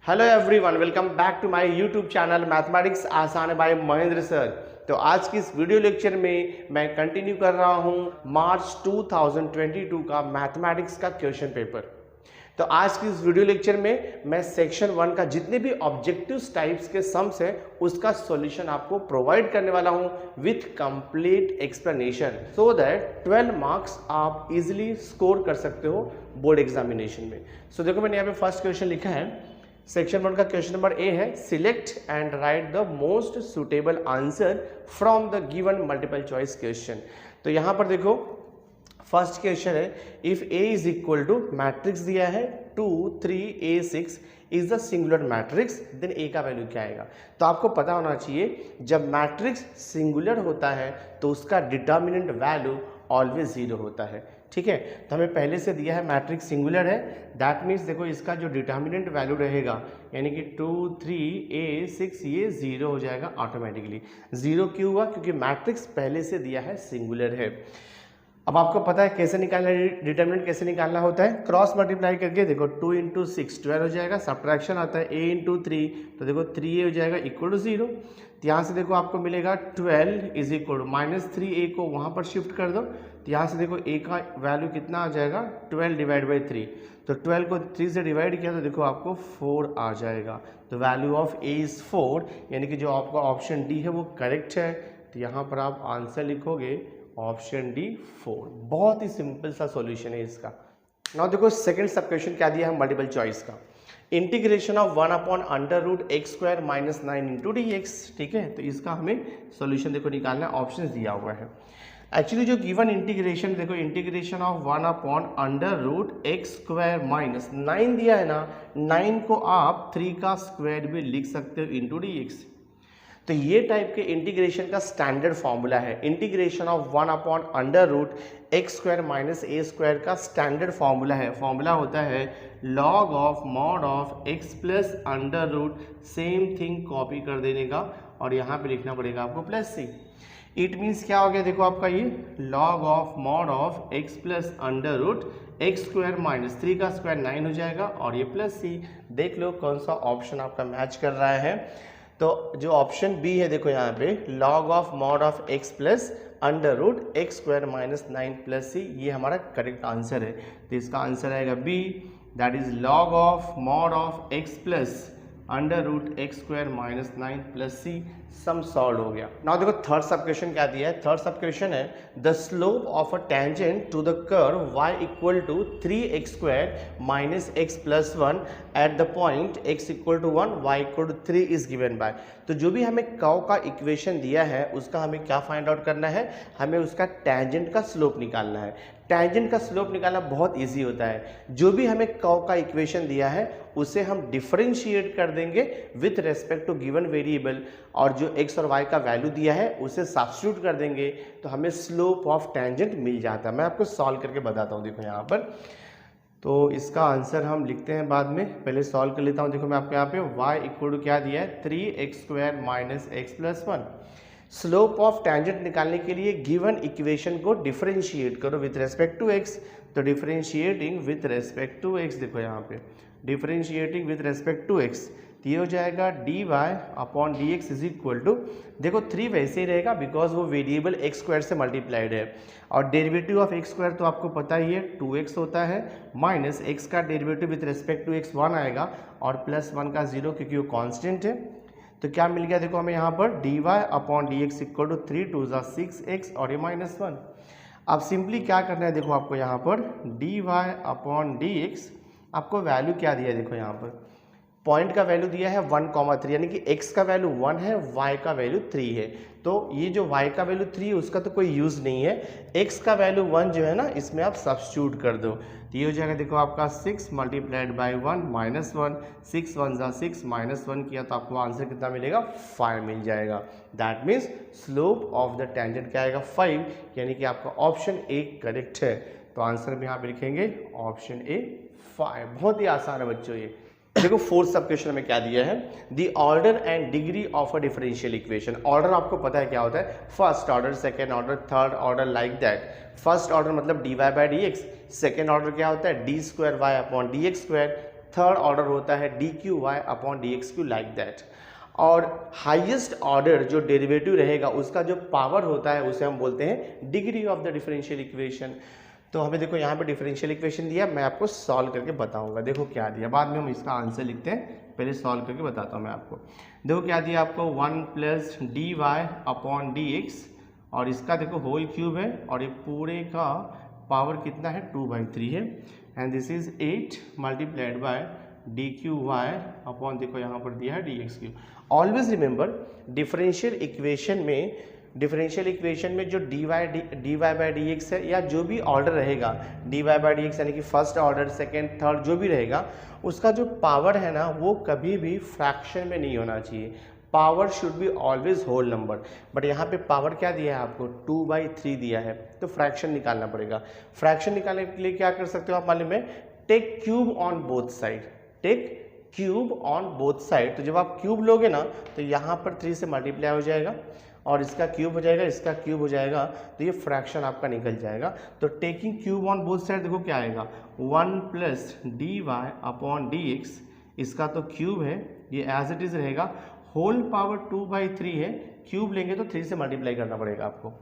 Hello everyone, welcome back to my YouTube channel mathematics आसान by Mahendra sir. तो आज की इस वीडियो लेक्चर में मैं कंटिन्यू कर रहा हूं मार्च 2022 का मैथमेटिक्स का क्वेश्चन पेपर। तो आज की इस वीडियो लेक्चर में मैं सेक्शन 1 का जितने भी ऑब्जेक्टिव्स टाइप्स के सम्स है उसका सॉल्यूशन आपको प्रोवाइड करने वाला हूं with complete explanation, so that 12 marks आप इजीली स्कोर कर सकते हो बोर्ड एग्जामिनेशन में। सो देखो, मैंने यहाँ पे फर्स्ट क्वेश्चन लिखा है। सेक्शन 1 का क्वेश्चन नंबर ए है, select and write the most suitable answer from the given multiple choice question. तो यहाँ पर देखो फर्स्ट क्वेश्चन है, if A is equal to matrix दिया है 2 3 a 6 is the singular matrix, then A का value क्या आएगा। तो आपको पता होना चाहिए जब मैट्रिक्स सिंगुलर होता है तो उसका डिटर्मिनेंट वैल्यू ऑलवेज 0 होता है। ठीक है, तो हमें पहले से दिया है मैट्रिक्स सिंगुलर है, दैट मीन्स देखो इसका जो डिटर्मिनेंट वैल्यू रहेगा यानी कि 2 3 a 6 ये 0 हो जाएगा ऑटोमेटिकली। 0 क्यों हुआ? क्योंकि मैट्रिक्स पहले से दिया है सिंगुलर है। अब आपको पता है कैसे निकालना है, डिटर्मिनेंट कैसे निकालना होता है, क्रॉस मल्टीप्लाई करके देखो 2 इंटू 6 12 हो जाएगा, सब्ट्रैक्शन आता है a इंटू 3, तो देखो 3a हो जाएगा इक्वल टू 0। तो यहाँ से देखो आपको मिलेगा 12 इज इक्वल टू -3a को वहाँ पर शिफ्ट कर दो, तो यहाँ से देखो a का वैल्यू कितना आ जाएगा 12 डिवाइड बाई 3, तो 12 को 3 से डिवाइड किया तो देखो आपको 4 आ जाएगा। तो वैल्यू ऑफ a इज़ 4, यानी कि जो आपका ऑप्शन डी है वो करेक्ट है। तो यहाँ पर आप आंसर लिखोगे ऑप्शन डी 4। बहुत ही सिंपल सा सॉल्यूशन है इसका। नाउ देखो सेकंड सब क्वेश्चन क्या दिया है मल्टीपल चॉइस का, integration of 1/√x² - 9 into dx। ठीक है, तो इसका हमें सॉल्यूशन देखो निकालना है, ऑप्शन दिया हुआ है। एक्चुअली जो गिवन इंटीग्रेशन देखो, इंटीग्रेशन ऑफ 1/√x² - 9 दिया है ना, 9 को आप 3 का स्क्वायर भी लिख सकते हो इंटू dx। तो ये टाइप के इंटीग्रेशन का स्टैंडर्ड फॉर्मूला है, इंटीग्रेशन ऑफ 1/√x² - a² का स्टैंडर्ड फॉर्मूला है। फॉर्मूला होता है log of mod of x plus under root, same thing copy कर देने का और यहाँ पे लिखना पड़ेगा आपको प्लस c। इट मीन्स क्या हो गया देखो आपका ये log of mod of x plus under root x² - 3 का स्क्वायर 9 हो जाएगा और ये प्लस c। देख लो कौन सा ऑप्शन आपका मैच कर रहा है। तो जो ऑप्शन बी है देखो यहाँ पे log of mod of x plus under root x² - 9 plus c, ये हमारा करेक्ट आंसर है। तो इसका आंसर आएगा B, that is log of mod of x plus under root x² - 9 plus c। Sum solve हो गया। नाउ देखो third sub question क्या दिया है। थर्ड सब क्वेश्चन है, the slope of a tangent to the curve y equal to 3x² - x plus 1 at the point x equal to 1 y equal to 3 is given by. तो जो भी हमें curve का equation दिया है उसका हमें क्या फाइंड आउट करना है, हमें उसका टेंजेंट का स्लोप निकालना है। टेंजेंट का स्लोप निकालना बहुत इजी होता है। जो भी हमें कर्व का इक्वेशन दिया है उसे हम डिफरेंशिएट कर देंगे with respect to given variable, और जो x और y का वैल्यू दिया है उसे सब्स्टिट्यूट कर देंगे तो हमें स्लोप ऑफ टेंजेंट मिल जाता है। मैं आपको सॉल्व करके बताता हूँ। देखो यहाँ पर तो इसका आंसर हम लिखते हैं बाद में, पहले सॉल्व कर लेता हूँ। देखो मैं आपको यहाँ पे y इक्वल टू क्या दिया है 3x² - x plus 1। Slope of tangent निकालने के लिए गिवन इक्वेशन को डिफरेंशिएट करो विथ रेस्पेक्ट टू x। तो differentiating with respect to x, देखो यहाँ पे differentiating with respect to x, तो ये हो जाएगा dy/dx इज इक्वल टू, देखो 3 वैसे ही रहेगा बिकॉज वो वेरिएबल x² से मल्टीप्लाइड है, और डेरिवेटिव ऑफ x² तो आपको पता ही है 2x होता है, माइनस x का derivative with respect to x 1 आएगा और प्लस 1 का 0 क्योंकि वो कांस्टेंट है। तो क्या मिल गया देखो हमें यहाँ पर dy/dx इक्वल टू 3 2 6x और ये -1। अब सिंपली क्या करना है देखो आपको यहाँ पर dy/dx, आपको वैल्यू क्या दिया है देखो यहाँ पर पॉइंट का वैल्यू दिया है 1,3, यानी कि x का वैल्यू 1 है, y का वैल्यू 3 है। तो ये जो y का वैल्यू 3 है उसका तो कोई यूज़ नहीं है, x का वैल्यू 1 जो है ना इसमें आप सब्स्टिट्यूट कर दो, तो ये हो जाएगा देखो आपका 6 मल्टीप्लाइड बाई 1 -1, 6 1 ज़ा 6 -1 किया तो आपको आंसर कितना मिलेगा 5 मिल जाएगा। That means slope of the tangent क्या आएगा 5, यानी कि आपका ऑप्शन ए करेक्ट है। तो आंसर भी यहाँ पे लिखेंगे ऑप्शन ए 5। बहुत ही आसान है बच्चों ये। देखो फोर्थ सब क्वेश्चन में क्या दिया है, the order and degree of a differential equation. Order आपको पता है क्या होता है, first order, second order, third order, like that. First order मतलब dy/dx, सेकेंड ऑर्डर क्या होता है d² y/dx², थर्ड ऑर्डर होता है D cube Y upon D X cube like that. और हाईएस्ट ऑर्डर जो डेरिवेटिव रहेगा उसका जो पावर होता है उसे हम बोलते हैं degree of the differential equation. तो हमें देखो यहाँ पे डिफरेंशियल इक्वेशन दिया, मैं आपको सॉल्व करके बताऊंगा। देखो क्या दिया, बाद में हम इसका आंसर लिखते हैं, पहले सॉल्व करके बताता हूँ मैं आपको। देखो क्या दिया आपको, 1 plus D Y upon D X, और इसका देखो होल क्यूब है, और ये पूरे का पावर कितना है 2/3 है, and this is 8 multiplied by D cube Y upon देखो यहाँ पर दिया है D X cube. Always remember differential equation में जो D Y by D X है, या जो भी ऑर्डर रहेगा D Y by D X, यानी कि फर्स्ट ऑर्डर सेकेंड थर्ड जो भी रहेगा, उसका जो पावर है ना वो कभी भी फ्रैक्शन में नहीं होना चाहिए। Power should be always whole number. But यहाँ पे पावर क्या दिया है आपको, 2/3 दिया है, तो फ्रैक्शन निकालना पड़ेगा। फ्रैक्शन निकालने के लिए क्या कर सकते हो आप, मालूम है, take cube on both side, take cube on both side. तो जब आप क्यूब लोगे ना तो यहाँ पर 3 से मल्टीप्लाई हो जाएगा, और इसका क्यूब हो जाएगा, इसका क्यूब हो जाएगा, तो ये फ्रैक्शन आपका निकल जाएगा। तो taking cube on both side देखो क्या आएगा, 1 plus D Y upon D X, इसका तो क्यूब है, ये एज इट इज रहेगा, होल पावर 2/3 है, क्यूब लेंगे तो 3 से मल्टीप्लाई करना पड़ेगा आपको।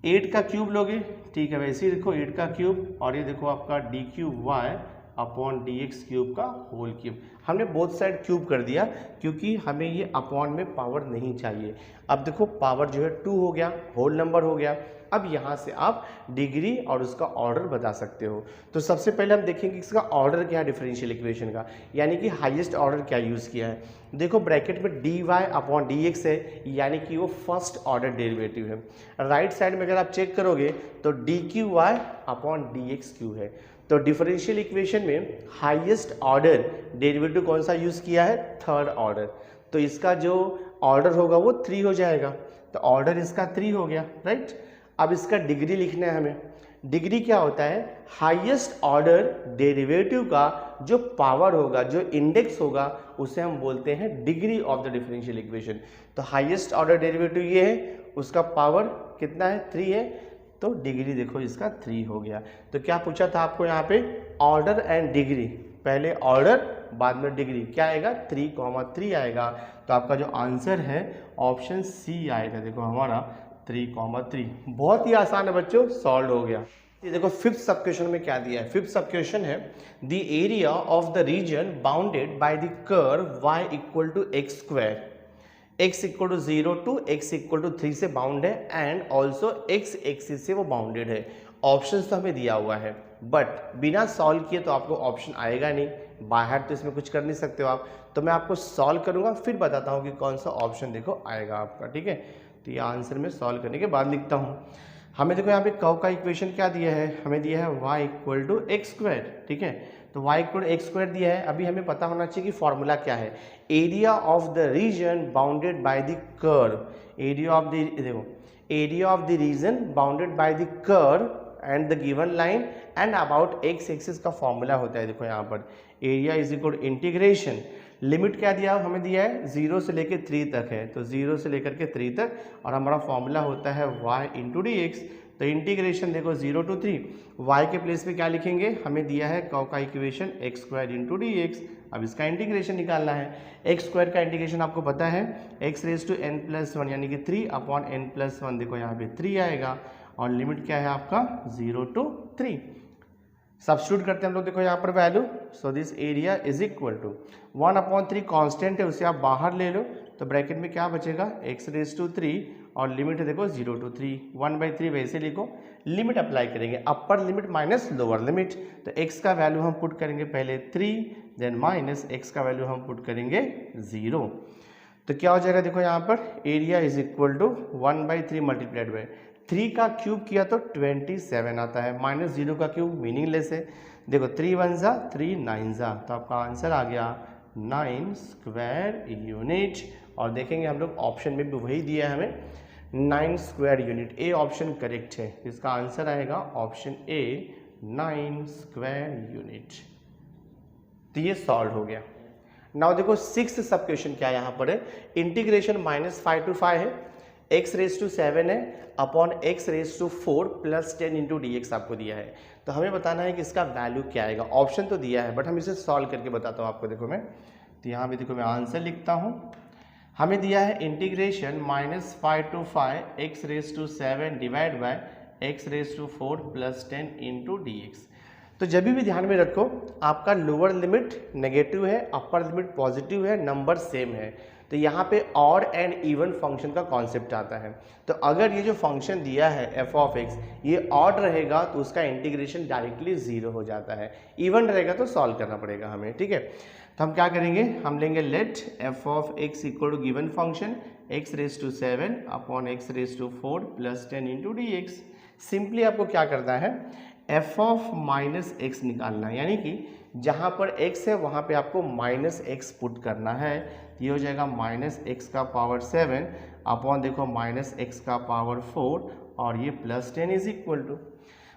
8 का क्यूब लोगे, ठीक है, वैसे ही देखो 8 का क्यूब, और ये देखो आपका D cube Y upon D X cube का होल क्यूब। हमने बोथ साइड क्यूब कर दिया क्योंकि हमें ये अपॉन में पावर नहीं चाहिए। अब देखो पावर जो है 2 हो गया, होल नंबर हो गया। अब यहाँ से आप डिग्री और उसका ऑर्डर बता सकते हो। तो सबसे पहले हम देखेंगे इसका ऑर्डर क्या है डिफरेंशियल इक्वेशन का, यानी कि हाईएस्ट ऑर्डर क्या यूज़ किया है। देखो ब्रैकेट में D Y upon D X है, यानी कि वो फर्स्ट ऑर्डर डेरिवेटिव है। राइट साइड में अगर आप चेक करोगे तो D cube Y upon D X cube है। तो डिफरेंशियल इक्वेशन में हाईएस्ट ऑर्डर डेरिवेटिव कौन सा यूज़ किया है, थर्ड ऑर्डर। तो इसका जो ऑर्डर होगा वो 3 हो जाएगा, तो ऑर्डर इसका 3 हो गया, राइट। अब इसका डिग्री लिखना है हमें। डिग्री क्या होता है, हाईएस्ट ऑर्डर डेरिवेटिव का जो पावर होगा, जो इंडेक्स होगा, उसे हम बोलते हैं degree of the differential equation. तो हाईएस्ट ऑर्डर डेरिवेटिव ये है, उसका पावर कितना है, 3 है, तो डिग्री देखो इसका 3 हो गया। तो क्या पूछा था आपको यहाँ पे, ऑर्डर एंड डिग्री, पहले ऑर्डर बाद में डिग्री, क्या आएगा 3,3 आएगा। तो आपका जो आंसर है ऑप्शन सी आएगा, देखो हमारा 3,3। बहुत ही आसान है बच्चों, सॉल्व हो गया। ये देखो फिफ्थ सब क्वेश्चन में क्या दिया है, फिफ्थ सब क्वेश्चन है the area of the region bounded by the curve y equal to x square, x equal to 0 to x equal to 3 से बाउंड है, एंड ऑल्सो x एक्सिस से वो bounded है। ऑप्शन तो हमें दिया हुआ है, बट बिना सॉल्व किए तो आपको ऑप्शन आएगा नहीं, बाहर तो इसमें कुछ कर नहीं सकते हो आप। तो मैं आपको सॉल्व करूंगा फिर बताता हूँ कि कौन सा ऑप्शन देखो आएगा आपका, ठीक है। तो ये आंसर में सॉल्व करने के बाद लिखता हूँ। हमें देखो यहाँ पे कर्व का इक्वेशन क्या दिया है, हमें दिया है y equal to x square, ठीक है। तो y equal to x square दिया है। अभी हमें पता होना चाहिए कि फॉर्मूला क्या है, area of the region bounded by the curve, area of the, देखो area of the region bounded by the curve and the given line and about x axis का फॉर्मूला होता है। देखो यहाँ पर area is equal to integration, limit क्या दिया हमें दिया है 0 से लेकर 3 तक है, तो 0 से लेकर के 3 तक, और हमारा फॉर्मूला होता है y इंटू डी एक्स। तो इंटीग्रेशन देखो 0 टू 3, y के प्लेस पे क्या लिखेंगे, हमें दिया है कर्व का equation x square into D x. अब इसका इंटीग्रेशन निकालना है। एक्स स्क्वायर का इंटीग्रेशन आपको पता है, X raise to n plus 1 यानी कि 3 अपॉन n प्लस 1, देखो यहाँ पे 3 आएगा, और लिमिट क्या है आपका 0 टू 3। सब्स्टिट्यूट करते हैं हम लोग, देखो यहाँ पर value, so this area is equal to 1/3 constant है, उसे आप बाहर ले लो, तो ब्रैकेट में क्या बचेगा x रेज टू 3, और लिमिट है देखो 0 टू 3, 1/3 वैसे लिखो। लिमिट अप्लाई करेंगे, upper limit minus lower limit, तो x का वैल्यू हम पुट करेंगे पहले 3, देन माइनस x का वैल्यू हम पुट करेंगे 0। तो क्या हो जाएगा, देखो यहाँ पर area is equal to 1/3 multiplied by 3 का क्यूब किया तो 27 आता है, माइनस 0 का क्यूब मीनिंगलेस है। देखो 3 1 जा 3 9 जा, तो आपका आंसर आ गया 9 स्क्वायर यूनिट। और देखेंगे हम लोग ऑप्शन में भी वही दिया है हमें 9 square unit, A option correct है। इसका आंसर आएगा ऑप्शन ए 9 स्क्वायर यूनिट। तो ये सॉल्व हो गया। नाउ देखो सिक्स्थ सब क्वेश्चन क्या यहाँ पर है, इंटीग्रेशन -5 to 5 है, x रेज टू 7 है upon x raise to 4 plus 10 into D X आपको दिया है। तो हमें बताना है कि इसका वैल्यू क्या आएगा। ऑप्शन तो दिया है बट हम इसे सॉल्व करके बताता हूँ आपको। देखो मैं तो यहाँ पे देखो मैं आंसर लिखता हूँ। हमें दिया है integration -5 to 5 x raise to 7 divide by x raise to 4 plus 10 into D X. तो जब भी ध्यान में रखो आपका लोअर लिमिट नेगेटिव है, अपर लिमिट पॉजिटिव है, नंबर सेम है, तो यहाँ पे ऑड एंड इवन फंक्शन का कॉन्सेप्ट आता है। तो अगर ये जो फंक्शन दिया है एफ ऑफ एक्स ये ऑड रहेगा तो उसका इंटीग्रेशन डायरेक्टली 0 हो जाता है, इवन रहेगा तो सॉल्व करना पड़ेगा हमें, ठीक है। तो हम क्या करेंगे, हम लेंगे let F of X equal to given function X raise to 7 upon x raise to 4 plus 10 into D X. Simply आपको क्या करना है, एफ ऑफ माइनस एक्स निकालना है, यानी कि जहाँ पर x है वहाँ पे आपको माइनस एक्स पुट करना है। ये हो जाएगा माइनस एक्स का पावर 7 अपॉन देखो माइनस एक्स का पावर 4 और ये plus 10 is equal to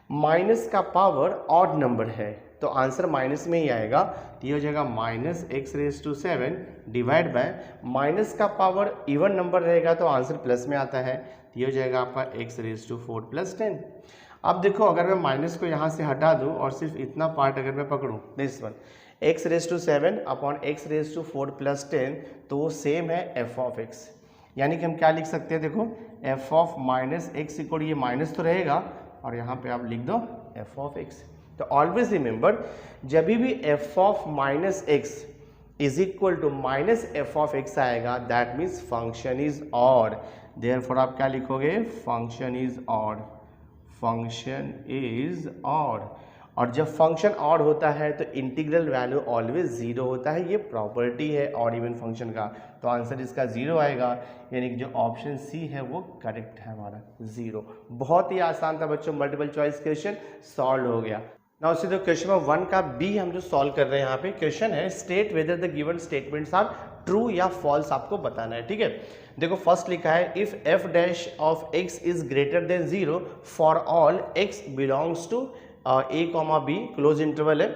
minus का पावर ऑड नंबर है तो आंसर माइनस में ही आएगा। तो ये हो जाएगा minus X raise to 7 divide by minus का पावर इवन नंबर रहेगा तो आंसर प्लस में आता है। तो ये हो जाएगा आपका एक्स रेज टू 4 प्लस 10। अब देखो अगर मैं माइनस को यहाँ से हटा दूँ और सिर्फ इतना पार्ट अगर मैं पकड़ूँ this one x raise to 7 upon x raise to 4 plus 10 तो वो सेम है एफ ऑफ एक्स। यानी कि हम क्या लिख सकते हैं, देखो f of minus x equal ये माइनस तो रहेगा और यहाँ पे आप लिख दो एफ ऑफ एक्स। तो ऑलवेज रिमेंबर जब भी f of minus x is equal to minus f of x आएगा that means function is odd. Therefore आप क्या लिखोगे, function is odd, function is odd. और जब फंक्शन ऑड होता है तो इंटीग्रल वैल्यू ऑलवेज 0 होता है, ये प्रॉपर्टी है ऑड इवन फंक्शन का। तो आंसर इसका 0 आएगा, यानी कि जो ऑप्शन सी है वो करेक्ट है हमारा 0। बहुत ही आसान था बच्चों, मल्टीपल चॉइस क्वेश्चन सॉल्व हो गया। ना उसी तो क्वेश्चन नंबर 1 का बी हम जो सॉल्व कर रहे हैं यहाँ पे क्वेश्चन है state whether the given statements are true या फॉल्स आपको बताना है, ठीक है। देखो फर्स्ट लिखा है if F dash of X is greater than 0 for all X belongs to A comma B close interval है,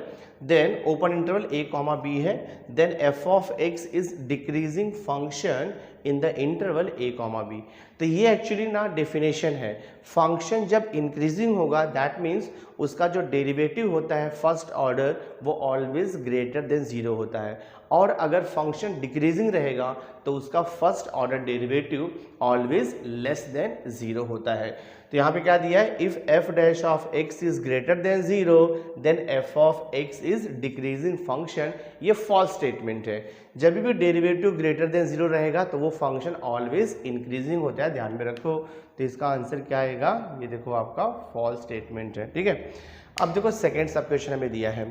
then open interval A comma B है, then F of X is decreasing function in the interval A comma B. तो ये actually ना definition है, function जब increasing होगा that means उसका जो डेरिवेटिव होता है फर्स्ट ऑर्डर वो ऑलवेज ग्रेटर देन 0 होता है, और अगर फंक्शन डिक्रीजिंग रहेगा तो उसका first order derivative always less than 0 होता है। तो यहाँ पे क्या दिया है, if F dash of X is greater than 0 then F of X is decreasing function. ये फॉल्स स्टेटमेंट है, जब भी डेरिवेटिव ग्रेटर देन 0 रहेगा तो वो फंक्शन ऑलवेज इंक्रीजिंग होता है, ध्यान में रखो। तो इसका आंसर क्या आएगा, ये देखो आपका फॉल्स स्टेटमेंट है, ठीक है। अब देखो सेकेंड सब क्वेश्चन हमें दिया है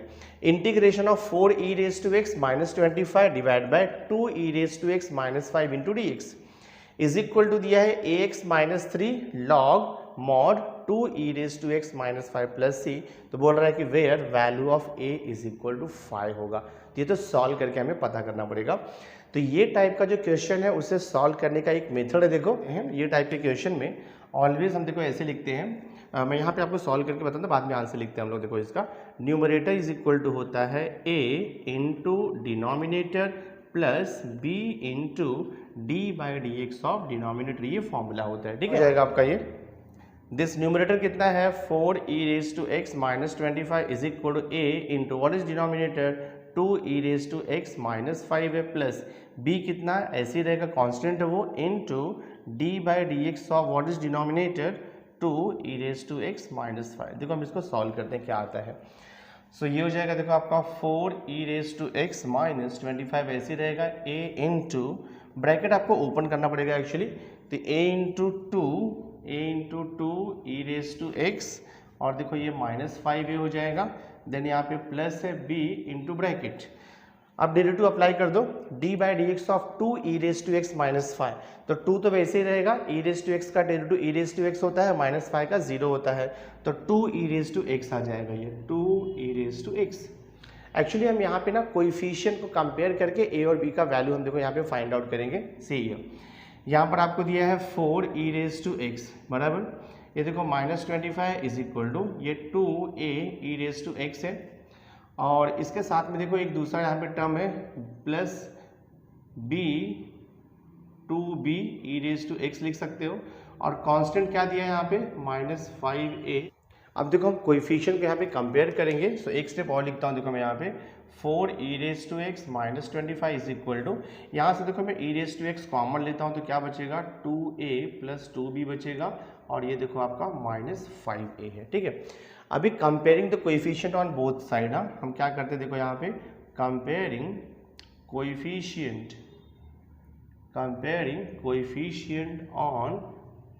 integration of 4 e raise to x minus 25 divide by 2 e raise to x minus 5 into D x is equal to दिया है a x minus 3 log mod 2 e raise to x minus 5 plus c. तो बोल रहा है कि where value of a is equal to 5 होगा। ये तो सॉल्व करके हमें पता करना पड़ेगा। तो ये टाइप का जो क्वेश्चन है उसे सॉल्व करने का एक मेथड है। देखो ये टाइप के क्वेश्चन में ऑलवेज हम देखो ऐसे लिखते हैं, मैं यहाँ पे आपको सॉल्व करके बताऊँ बाद में आंसर लिखते हैं हम लोग। देखो इसका न्यूमरेटर इज इक्वल टू होता है a into denominator plus b into D by D X of denominator, ये फॉर्मूला होता है, ठीक है। जाएगा आपका ये दिस न्यूमरेटर कितना है 4 e raise to x minus 25 is equal to a into what is denominator 2 e raise to x minus 5 है प्लस b कितना ऐसे ही रहेगा कांस्टेंट है वो into d by D X of what is denominator 2 e raise to x minus 5। देखो हम इसको solve करते हैं क्या आता है। सो ये हो जाएगा देखो आपका 4 e raise to x minus 25 ऐसे रहेगा a इंटू ब्रैकेट आपको ओपन करना पड़ेगा एक्चुअली, तो a into 2 e raise to X और देखो ये माइनस 5a हो जाएगा, देन यहाँ पे प्लस है b इंटू ब्रैकेट। अब डेरिवेटिव अप्लाई कर दो d by D X of 2 e raise to x minus 5, तो 2 तो वैसे ही रहेगा, e रेज टू एक्स का derivative e raise to X होता है, माइनस 5 का 0 होता है, तो 2 e रेज टू एक्स आ जाएगा, ये 2 e raise to X. Actually हम यहाँ पे ना कोएफिशिएंट को कंपेयर करके a और b का वैल्यू हम देखो यहाँ पे फाइंड आउट करेंगे। सही है, यहाँ पर आपको दिया है 4 e रेज टू एक्स बराबर, ये देखो माइनस 25 इज इक्वल टू ये 2a e raise to x है, और इसके साथ में देखो एक दूसरा यहाँ पे टर्म है plus b 2b E raise to X लिख सकते हो, और कांस्टेंट क्या दिया है यहाँ पे -5a। अब देखो हम कोएफिशिएंट को यहाँ पे कंपेयर करेंगे, सो एक स्टेप और लिखता हूँ, देखो मैं यहाँ पे 4 e raise to x minus 25 is equal to, यहाँ से देखो मैं e raise to x common लेता हूँ तो क्या बचेगा 2a प्लस 2b बचेगा, और ये देखो आपका -5a है, ठीक है। अभी comparing the coefficient on both side, हम क्या करते हैं देखो यहाँ पे comparing coefficient on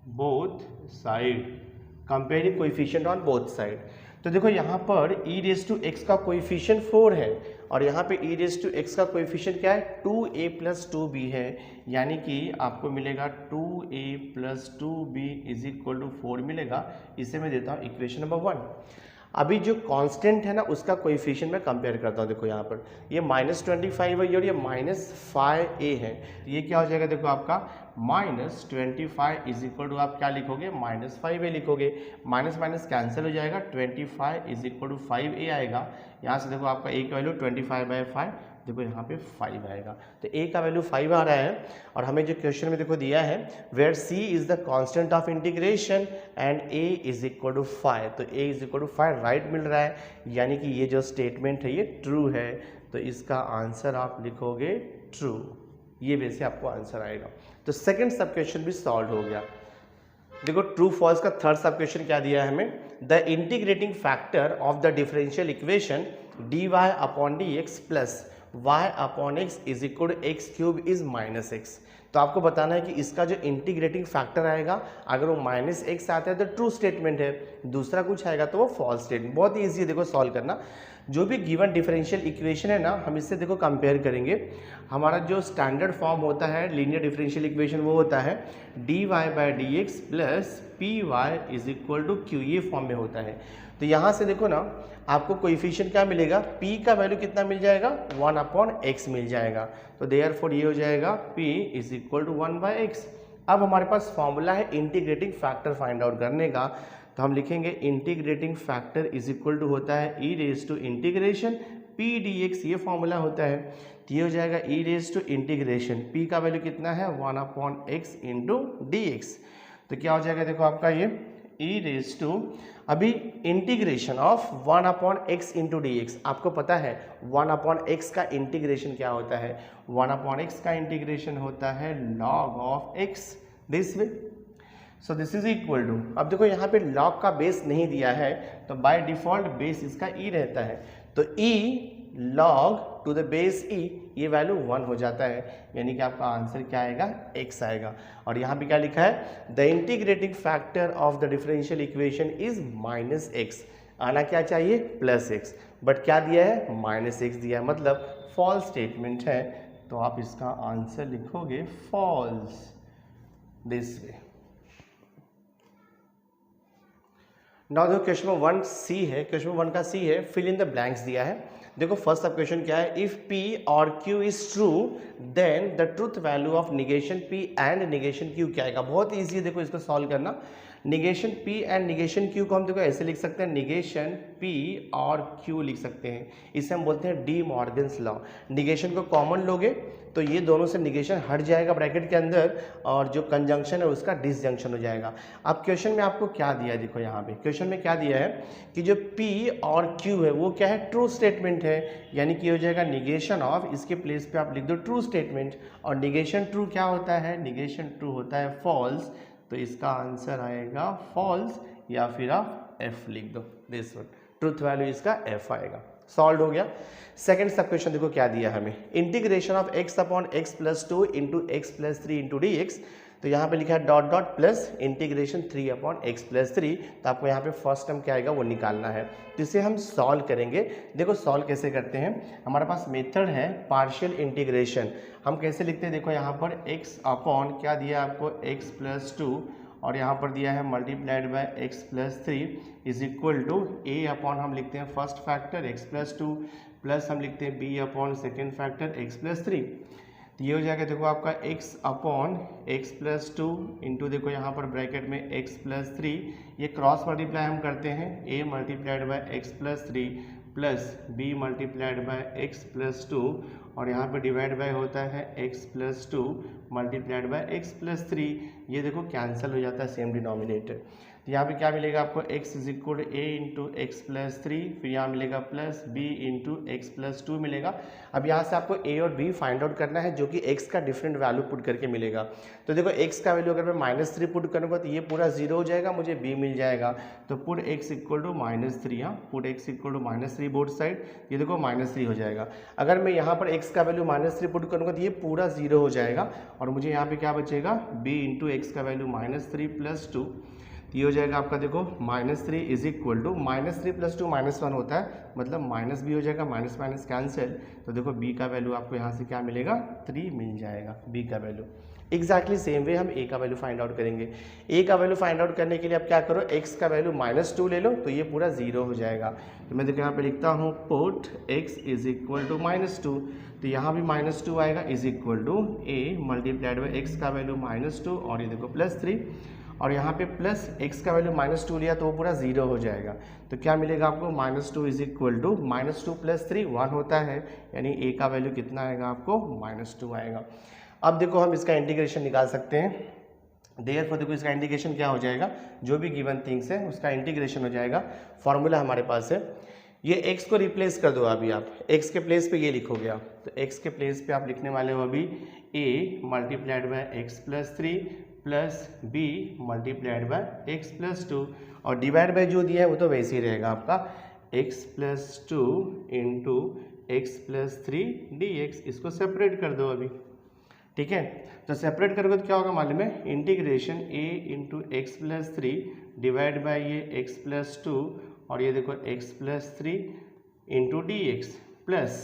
both side, comparing coefficient on both side. तो देखो यहाँ पर ई रेज टू एक्स का कोएफिशिएंट 4 है, और यहाँ पे ई रेज टू एक्स का कोएफिशिएंट क्या है 2a प्लस 2b है, यानी कि आपको मिलेगा 2a plus 2b is equal to 4 मिलेगा। इसे मैं देता हूँ इक्वेशन नंबर 1। अभी जो कांस्टेंट है ना उसका कोएफिशिएंट मैं कंपेयर करता हूँ, देखो यहाँ पर ये -25 है और ये -5a है, ये क्या हो जाएगा देखो आपका -25 इज इक्वल टू आप क्या लिखोगे -5a लिखोगे, माइनस माइनस कैंसिल हो जाएगा, 25 इज इक्वल टू 5a आएगा। यहाँ से देखो आपका a का वैल्यू 25/5, देखो यहाँ पे 5 आएगा, तो a का वैल्यू 5 आ रहा है। और हमें जो क्वेश्चन में देखो दिया है where c is the constant of integration and a is equal to 5, तो a is equal to 5 right मिल रहा है, यानी कि ये जो स्टेटमेंट है ये ट्रू है, तो इसका आंसर आप लिखोगे ट्रू, ये वैसे आपको आंसर आएगा। तो सेकेंड सब क्वेश्चन भी सॉल्व हो गया। देखो ट्रू फॉल्स का थर्ड सब क्वेश्चन क्या दिया है हमें, the integrating factor of the differential equation dy upon dx plus y upon X is equal to X cube is -x। तो आपको बताना है कि इसका जो इंटीग्रेटिंग फैक्टर आएगा अगर वो -x आता है तो ट्रू स्टेटमेंट है, दूसरा कुछ आएगा तो वो फॉल्स स्टेटमेंट। बहुत ईजी है देखो सॉल्व करना। जो भी गिवन डिफरेंशियल इक्वेशन है ना हम इससे देखो कंपेयर करेंगे। हमारा जो स्टैंडर्ड फॉर्म होता है लीनियर डिफरेंशियल इक्वेशन वो होता है dy/dx plus py is equal to q, ये फॉर्म में होता है। तो यहाँ से देखो ना आपको कोएफिशिएंट क्या मिलेगा, p का वैल्यू कितना मिल जाएगा 1/x मिल जाएगा, तो देयरफॉर ये हो जाएगा p is equal to 1/x। अब हमारे पास फॉर्मूला है इंटीग्रेटिंग फैक्टर फाइंड आउट करने का, तो हम लिखेंगे integrating factor is equal to होता है e raise to integration p dx, ये फॉर्मूला होता है। तो ये हो जाएगा e raise to integration p का वैल्यू कितना है 1/x इंटू dx, तो क्या हो जाएगा देखो आपका ये ई रेज टू, अभी integration of 1/x into dx, आपको पता है 1/x का इंटीग्रेशन क्या होता है, 1/x का इंटीग्रेशन होता है log of x this way, so this is equal to, अब देखो यहाँ पे log का बेस नहीं दिया है तो बाय डिफॉल्ट बेस इसका e रहता है, तो e log to the base e, ये वैल्यू 1 हो जाता है, यानी कि आपका आंसर क्या आएगा x आएगा। और यहाँ पे क्या लिखा है the integrating factor of the differential equation is -x, आना क्या चाहिए +x, बट क्या दिया है -x दिया है, मतलब फॉल्स स्टेटमेंट है, तो आप इसका आंसर लिखोगे फॉल्स दिस वे। नाउ जो क्वेश्चन 1 सी है, क्वेश्चन 1 का सी है, फिल इन द ब्लैंक्स दिया है। देखो फर्स्ट सब क्वेश्चन क्या है, इफ p और q is true then the truth value of negation p and negation q क्या आएगा। बहुत ईजी है देखो इसको सॉल्व करना। Negation p and negation q को हम देखो ऐसे लिख सकते हैं, निगेशन p और q लिख सकते हैं, इसे हम बोलते हैं डी मॉर्गन्स लॉ। निगेशन को कॉमन लोगे तो ये दोनों से निगेशन हट जाएगा ब्रैकेट के अंदर, और जो कंजंक्शन है उसका डिसजंक्शन हो जाएगा। अब क्वेश्चन में आपको क्या दिया है, देखो यहाँ पे क्वेश्चन में क्या दिया है कि जो p और q है वो क्या है ट्रू स्टेटमेंट है, यानी कि हो जाएगा निगेशन ऑफ, इसके प्लेस पे आप लिख दो ट्रू स्टेटमेंट, और निगेशन ट्रू क्या होता है, निगेशन ट्रू होता है फॉल्स, तो इसका आंसर आएगा फॉल्स, या फिर आप f लिख दो दिस वन, ट्रूथ वैल्यू इसका f आएगा। सॉल्व हो गया। सेकंड सब क्वेश्चन देखो क्या दिया हमें, integration of x upon x plus 2 into X plus 3 into dx, तो यहाँ पे लिखा है dot dot plus integration 3 upon x plus 3, तो आपको यहाँ पे फर्स्ट टर्म क्या आएगा वो निकालना है, तो इसे हम सॉल्व करेंगे। देखो सॉल्व कैसे करते हैं, हमारे पास मेथड है पार्शियल इंटीग्रेशन। हम कैसे लिखते हैं, देखो यहाँ पर x अपॉन क्या दिया आपको x प्लस 2, और यहाँ पर दिया है multiplied by x plus 3 is equal to a upon हम लिखते हैं first factor x plus 2 plus हम लिखते हैं b upon second factor x plus 3, तो ये हो जाएगा देखो आपका x upon x plus 2 into देखो यहाँ पर ब्रैकेट में x प्लस 3, ये क्रॉस मल्टीप्लाई हम करते हैं a multiplied by x plus 3 plus b multiplied by x plus 2, और यहाँ पे डिवाइड बाय होता है x plus 2 multiplied by x plus 3। ये देखो कैंसिल हो जाता है सेम डिनोमिनेटर। तो यहाँ पे क्या मिलेगा आपको x is equal to A into X plus 3, फिर यहाँ मिलेगा plus b into X plus 2 मिलेगा। अब यहाँ से आपको a और b फाइंड आउट करना है जो कि x का डिफरेंट वैल्यू पुट करके मिलेगा। तो देखो x का वैल्यू अगर मैं -3 पुट करूँगा तो ये पूरा 0 हो जाएगा, मुझे b मिल जाएगा। तो पुट x इक्वल टू -3, हाँ put x equal to -3 both side, ये देखो -3 हो जाएगा। अगर मैं यहाँ पर x का वैल्यू -3 पुट करूँगा तो ये पूरा 0 हो जाएगा और मुझे यहाँ पे क्या बचेगा b इंटू एक्स का वैल्यू -3 प्लस 2। ये हो जाएगा आपका देखो -3 इज इक्वल टू -3 प्लस 2 -1 होता है, मतलब माइनस भी हो जाएगा, माइनस माइनस कैंसिल। तो देखो b का वैल्यू आपको यहाँ से क्या मिलेगा 3 मिल जाएगा b का वैल्यू। एग्जैक्टली सेम वे हम a का वैल्यू फाइंड आउट करेंगे। a का वैल्यू फाइंड आउट करने के लिए आप क्या करो x का वैल्यू -2 ले लो तो ये पूरा 0 हो जाएगा। तो मैं देखो यहाँ पे लिखता हूँ put x is equal to -2, तो यहाँ भी -2 आएगा is equal to a multiplied by x का वैल्यू -2 और ये देखो +3 और यहाँ पे प्लस x का वैल्यू -2 लिया तो वो पूरा 0 हो जाएगा। तो क्या मिलेगा आपको -2 इज इक्वल टू -2 प्लस 3 1 होता है, यानी a का वैल्यू कितना आएगा आपको -2 आएगा। अब देखो हम इसका इंटीग्रेशन निकाल सकते हैं। देयरफॉर देखो इसका इंटीग्रेशन क्या हो जाएगा, जो भी गिवन थिंग्स है उसका इंटीग्रेशन हो जाएगा। फॉर्मूला हमारे पास है, ये x को रिप्लेस कर दो अभी आप, x के प्लेस पे ये लिखोगे आप, तो x के प्लेस पे आप लिखने वाले हो अभी a multiplied by x plus 3 plus b multiplied by x plus 2 और डिवाइड बाय जो दिया है वो तो वैसे ही रहेगा आपका x plus 2 into X plus 3 dx। इसको सेपरेट कर दो अभी, ठीक है। तो सेपरेट करोगे तो क्या होगा मालूम है, integration a into X plus 3 divide by ये x प्लस 2 और ये देखो x plus 3 into dx plus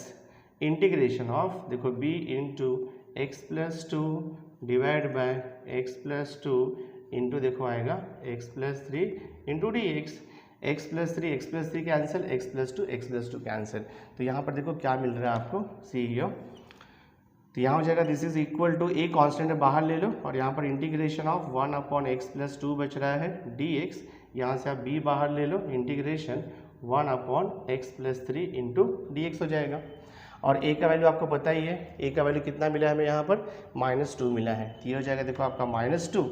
integration of देखो b into X plus 2 divide by x plus 2 into देखो आएगा x plus 3 into dx। x plus 3 cancel, x plus 2 cancel. तो यहाँ पर देखो क्या मिल रहा है आपको, सी हियर। तो यहाँ हो जाएगा this is equal to a constant बाहर ले लो और यहाँ पर इंटीग्रेशन ऑफ 1/x प्लस 2 बच रहा है dx। यहाँ से आप b बाहर ले लो, integration 1/x plus 3 into dx हो जाएगा। और a का वैल्यू आपको पता ही है, a का वैल्यू कितना मिला है हमें यहाँ पर -2 मिला है। तो ये हो जाएगा देखो आपका -2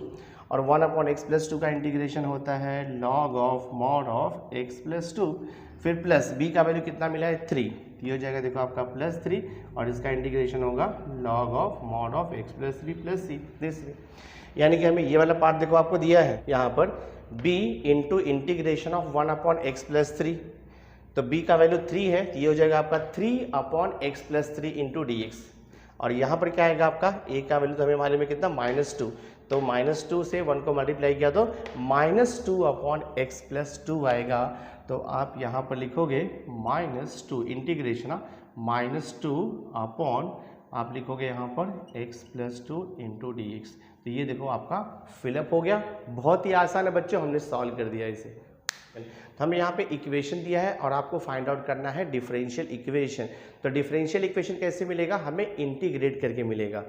और 1/x प्लस 2 का इंटीग्रेशन होता है log of mod of x plus 2, फिर प्लस b का वैल्यू कितना मिला है 3। ये हो जाएगा देखो आपका +3 और इसका इंटीग्रेशन होगा log of mod of x plus 3 plus c this. यानी कि हमें ये वाला पार्ट देखो आपको दिया है यहाँ पर b into integration of 1/x plus 3, तो b का वैल्यू 3 है, तो ये हो जाएगा आपका 3/x प्लस 3 इंटू dx। और यहाँ पर क्या आएगा आपका a का वैल्यू तो हमें मालूम है कितना -2, तो -2 से 1 को मल्टीप्लाई किया तो -2/x प्लस 2 आएगा। तो आप यहाँ पर लिखोगे -2 इंटीग्रेशन -2 आप लिखोगे यहाँ पर x प्लस 2 इंटू dx। तो ये देखो आपका फिलअप हो गया, बहुत ही आसान है बच्चों, हमने सॉल्व कर दिया इसे। तो हमें यहाँ पे इक्वेशन दिया है और आपको फाइंड आउट करना है डिफरेंशियल इक्वेशन। तो डिफरेंशियल इक्वेशन कैसे मिलेगा, हमें इंटीग्रेट करके मिलेगा।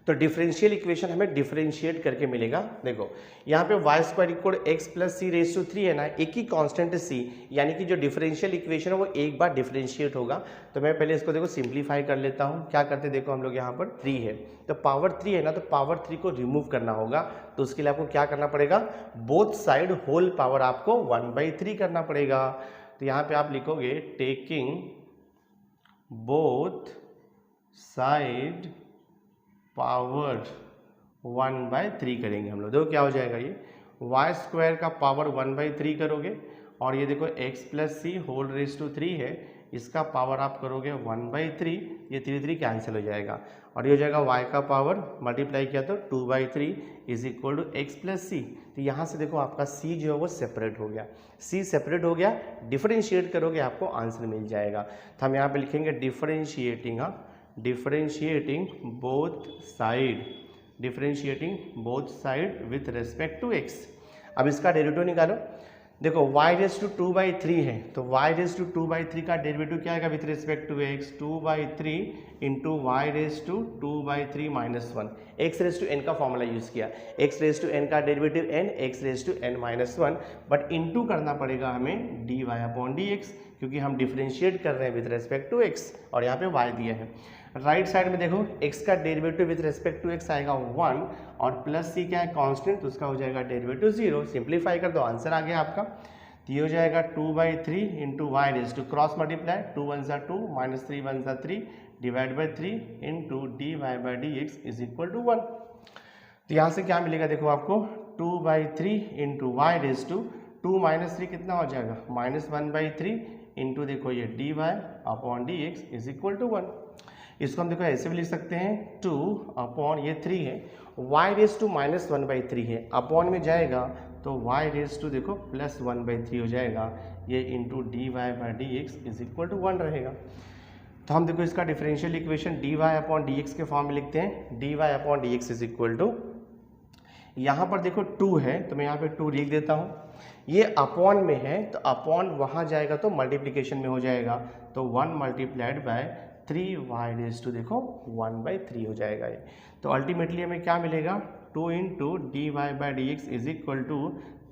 तो डिफरेंशियल इक्वेशन हमें डिफरेंशिएट करके मिलेगा। देखो यहाँ पे y square equal x plus c raise to 3 है ना, एक ही कांस्टेंट है c, यानी कि जो डिफरेंशियल इक्वेशन है वो एक बार डिफरेंशिएट होगा। तो मैं पहले इसको देखो सिंप्लीफाई कर लेता हूँ। क्या करते देखो हम लोग यहाँ पर 3 है, तो पावर 3 है ना, तो पावर 3 को रिमूव करना होगा। तो उसके लिए आपको क्या करना पड़ेगा, बोथ साइड होल पावर आपको 1/3 करना पड़ेगा। तो यहाँ पे आप लिखोगे टेकिंग बोथ साइड पावर 1/3 करेंगे हम लोग। देखो क्या हो जाएगा, ये वाई स्क्वायर का पावर 1/3 करोगे और ये देखो x plus c whole raise to 3 है, इसका पावर आप करोगे 1/3, ये 3 कैंसिल हो जाएगा और ये हो जाएगा y का पावर मल्टीप्लाई किया तो 2/3 is equal to x plus c. तो यहाँ से देखो आपका c जो है वो सेपरेट हो गया, c सेपरेट हो गया, डिफरेंशिएट करोगे आपको आंसर मिल जाएगा। तो हम यहाँ पे लिखेंगे differentiating, differentiating both side with respect to x। अब इसका डेरिवेटिव निकालो। देखो y रेस टू 2/3 है, तो y रेस टू 2/3 का डेरिवेटिव क्या आएगा with respect to x, 2/3 into y raise to 2/3 minus 1। x raise to n का फॉर्मूला यूज किया, x रेस टू n का derivative n, x raise to n minus 1, but into करना पड़ेगा हमें dy upon dx, क्योंकि हम differentiate कर रहे हैं विद रेस्पेक्ट टू x और यहाँ पे y दिया है। राइट साइड में देखो x का derivative with respect to x आएगा 1 और प्लस c क्या है कांस्टेंट, तो उसका हो जाएगा डेरिवेटिव 0। सिंप्लीफाई कर दो, आंसर आ गया आपका। तो ये हो जाएगा 2/3 into y raise to cross multiply 2 1 ज़ा 2 -3 1 ज़ा 3 divide by 3 into d Y by D x is equal to 1। तो यहाँ से क्या मिलेगा देखो आपको 2/3 इंटू वाई रेज टू 2 - 3 कितना हो जाएगा -1/3 इंटू देखो ये d Y upon D x is equal to 1। इसको हम देखो ऐसे भी लिख सकते हैं 2 अपॉन ये 3 है, y रेज टू -1/3 है, अपॉन में जाएगा तो y रेज टू देखो +1/3 हो जाएगा, ये into d Y by D x is equal to 1 रहेगा। तो हम देखो इसका differential equation d Y upon D x के फॉर्म में लिखते हैं। D Y upon D x is equal to, यहाँ पर देखो 2 है तो मैं यहाँ पे 2 लिख देता हूँ, ये अपॉन में है तो अपॉन वहाँ जाएगा तो मल्टीप्लिकेशन में हो जाएगा, तो 1 multiplied by 3y raise to देखो 1/3 हो जाएगा ये। तो अल्टीमेटली हमें क्या मिलेगा 2 into d Y by D x is equal to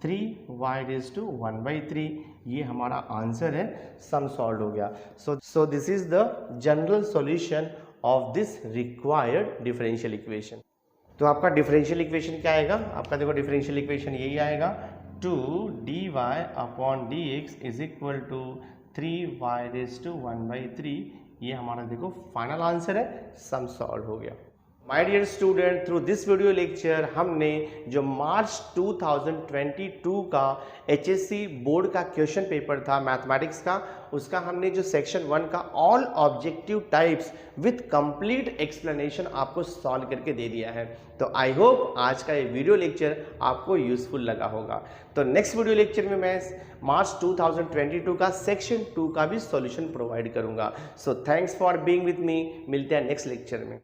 3y raise to 1/3। ये हमारा आंसर है, सम सॉल्व हो गया। So this is the general solution of this required differential equation. तो आपका डिफरेंशियल इक्वेशन क्या आएगा, आपका देखो डिफरेंशियल इक्वेशन यही आएगा 2dy upon D x is equal to 3y raise to 1/3। ये हमारा देखो फाइनल आंसर है, सम सॉल्व हो गया। My dear student, through this video lecture हमने जो मार्च 2022 का HSC बोर्ड का क्वेश्चन पेपर था मैथमेटिक्स का, उसका हमने जो सेक्शन 1 का all objective types with complete explanation आपको सॉल्व करके दे दिया है। तो आई होप आज का ये वीडियो लेक्चर आपको यूजफुल लगा होगा। तो नेक्स्ट वीडियो लेक्चर में मैं मार्च 2022 का सेक्शन 2 का भी सॉल्यूशन प्रोवाइड करूंगा। So thanks for being with me, मिलते हैं नेक्स्ट लेक्चर में।